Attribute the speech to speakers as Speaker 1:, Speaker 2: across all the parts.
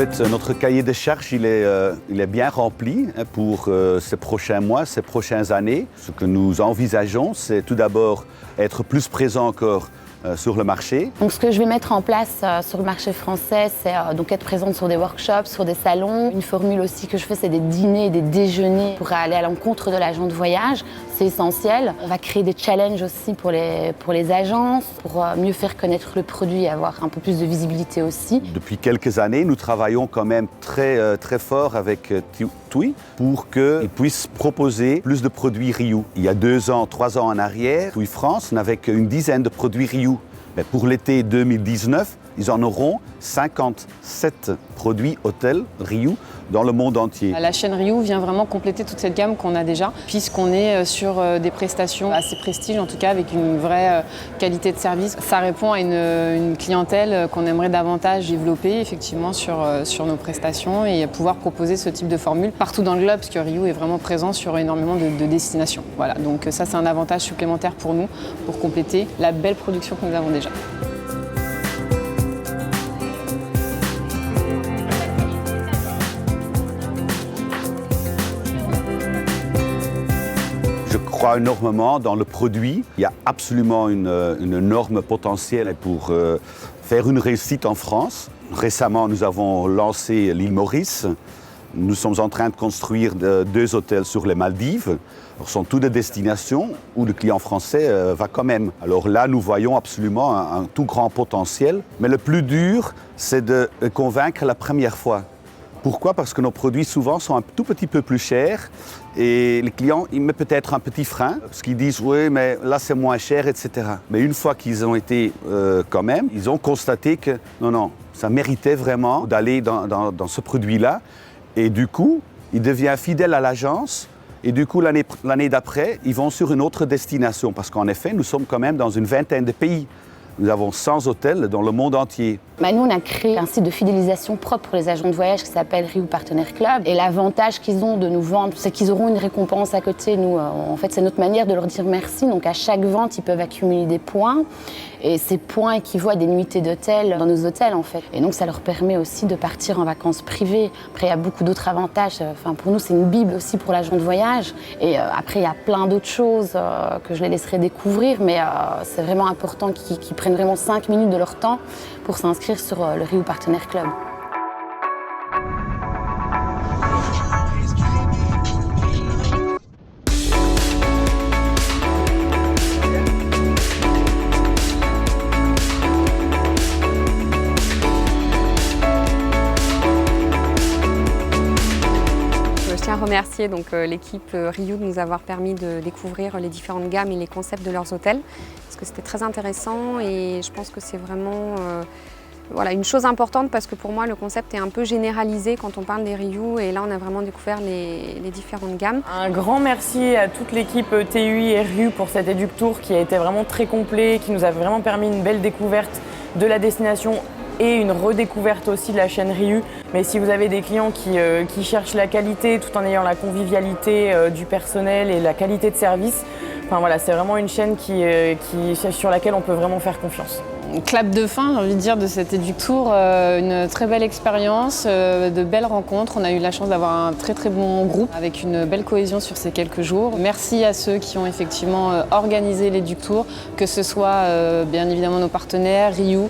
Speaker 1: fait, notre cahier de charges, il est bien rempli pour ces prochains mois, ces prochaines années. Ce que nous envisageons, c'est tout d'abord être plus présent encore sur le marché.
Speaker 2: Donc, ce que je vais mettre en place sur le marché français, c'est donc être présente sur des workshops, sur des salons. Une formule aussi que je fais, c'est des dîners et des déjeuners pour aller à l'encontre de l'agent de voyage. C'est essentiel. On va créer des challenges aussi pour les agences, pour mieux faire connaître le produit et avoir un peu plus de visibilité aussi.
Speaker 1: Depuis quelques années, nous travaillons quand même très fort avec TUI pour qu'ils puissent proposer plus de produits Riu. Il y a 2 ans, 3 ans en arrière, TUI France n'avait qu'une dizaine de produits Riu. Mais pour l'été 2019, ils en auront 57 produits hôtels Riu dans le monde entier.
Speaker 3: La chaîne Riu vient vraiment compléter toute cette gamme qu'on a déjà, puisqu'on est sur des prestations assez prestige, en tout cas avec une vraie qualité de service. Ça répond à une clientèle qu'on aimerait davantage développer effectivement sur nos prestations et pouvoir proposer ce type de formule partout dans le globe, parce que Riu est vraiment présent sur énormément de destinations. Voilà, donc ça c'est un avantage supplémentaire pour nous, pour compléter la belle production que nous avons déjà.
Speaker 1: Je crois énormément dans le produit. Il y a absolument une énorme potentiel pour faire une réussite en France. Récemment, nous avons lancé l'île Maurice. Nous sommes en train de construire 2 hôtels sur les Maldives. Ce sont toutes des destinations où le client français va quand même. Alors là, nous voyons absolument un tout grand potentiel. Mais le plus dur, c'est de convaincre la première fois. Pourquoi? Parce que nos produits souvent sont un tout petit peu plus chers et les clients, ils mettent peut-être un petit frein parce qu'ils disent oui mais là c'est moins cher, etc. Mais une fois qu'ils ont été quand même, ils ont constaté que non, ça méritait vraiment d'aller dans ce produit-là et du coup, ils deviennent fidèles à l'agence et du coup l'année d'après, ils vont sur une autre destination parce qu'en effet, nous sommes quand même dans une vingtaine de pays. Nous avons 100 hôtels dans le monde entier.
Speaker 2: Nous, on a créé un site de fidélisation propre pour les agents de voyage qui s'appelle Riu Partenaire Club. Et l'avantage qu'ils ont de nous vendre, c'est qu'ils auront une récompense à côté. Nous, en fait, c'est notre manière de leur dire merci. Donc, à chaque vente, ils peuvent accumuler des points. Et ces points équivaut à des nuitées d'hôtel dans nos hôtels, en fait. Et donc, ça leur permet aussi de partir en vacances privées. Après, il y a beaucoup d'autres avantages. Enfin, pour nous, c'est une bible aussi pour l'agent de voyage. Et après, il y a plein d'autres choses que je les laisserai découvrir. Mais c'est vraiment important qu'ils prennent vraiment 5 minutes de leur temps pour s'inscrire sur le Riu Partenaire Club.
Speaker 4: Je tiens à remercier l'équipe Riu de nous avoir permis de découvrir les différentes gammes et les concepts de leurs hôtels, parce que c'était très intéressant et je pense que c'est vraiment une chose importante parce que pour moi le concept est un peu généralisé quand on parle des Riu et là on a vraiment découvert les différentes gammes.
Speaker 5: Un grand merci à toute l'équipe TUI et Riu pour cet Eductour qui a été vraiment très complet, qui nous a vraiment permis une belle découverte de la destination et une redécouverte aussi de la chaîne Riu. Mais si vous avez des clients qui cherchent la qualité tout en ayant la convivialité du personnel et la qualité de service, c'est vraiment une chaîne sur laquelle on peut vraiment faire confiance.
Speaker 3: Clap de fin, j'ai envie de dire, de cet Eductour, une très belle expérience, de belles rencontres. On a eu la chance d'avoir un très bon groupe avec une belle cohésion sur ces quelques jours. Merci à ceux qui ont effectivement organisé l'Eductour, que ce soit bien évidemment nos partenaires, Riu,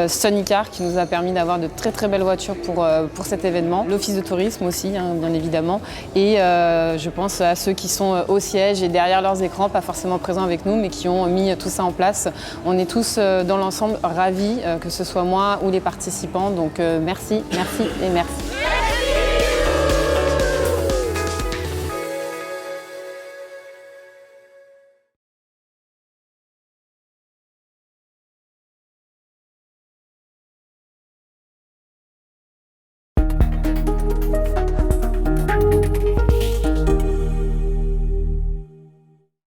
Speaker 3: Sunnycar qui nous a permis d'avoir de très belles voitures pour cet événement, l'Office de tourisme aussi, bien évidemment, et je pense à ceux qui sont au siège et derrière leurs écrans, pas forcément présents avec nous, mais qui ont mis tout ça en place. On est tous dans l'ensemble ravis, que ce soit moi ou les participants, donc merci et merci.